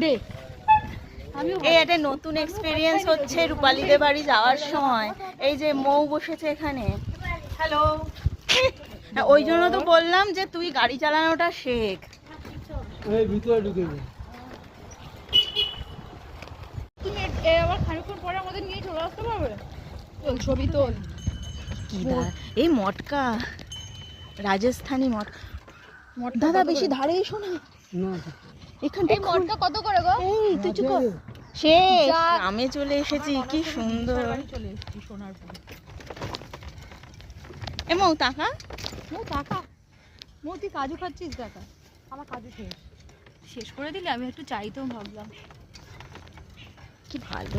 দে এই একটা নতুন এক্সপিরিয়েন্স হচ্ছে রূপালীদের বাড়ি যাওয়ার সময়। এই যে মৌ বসেছে এখানে। হ্যালো। ওই জন্য তো বললাম যে তুই গাড়ি চালানোটা শেখ। এই ভিতরে ঢুকে যা। তুমি আবার খানিকক্ষণ পরে আমাদের নিয়ে চলে আসতে পারবে? তোল ছবি তোল। কি এই মটকা, রাজস্থানী দাদা বেশি ধারে এসো না। এখানটা এই মটকা কত করে গো? এই তুই চুপ কর। শেষ আমি চলে এসেছি, কি সুন্দর। চলে এসেছি সোনারপুর। এ মৌ টাকা, মৌ টাকা, মৌ তুই কাজু খাচ্ছিস? টাকা আমার কাজু শেষ করে দিলে আমি একটু চাইতেও ভাবলাম। কি ভালো।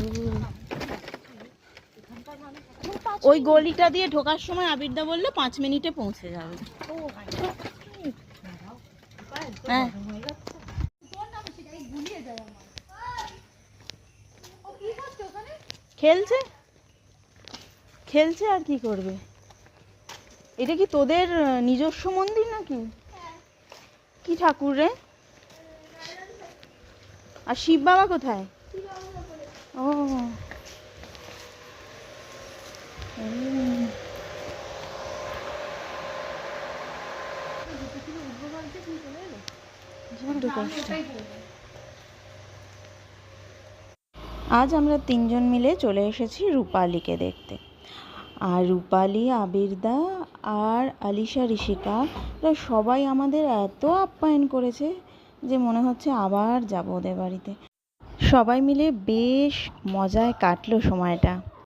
ওই গলিটা দিয়ে ঢোকার সময় আবিরদা বললো 5 মিনিটে পৌঁছে যাবে। হ্যাঁ খেলছে খেলছে আর কি করবে। এটা কি তোদের নিজস্ব মন্দির নাকি? কি ঠাকুর রে? আর শিব বাবা কোথায়? ও আজ আমরা 3 জন মিলে চলে এসেছি রূপালীকে দেখতে। আর রূপালী, আবিরদা আর আলিশা, ঋষিকা সবাই আমাদের এত আপ্যায়ন করেছে যে মনে হচ্ছে আবার যাব ওদের বাড়িতে। সবাই মিলে বেশ মজায় কাটলো সময়টা।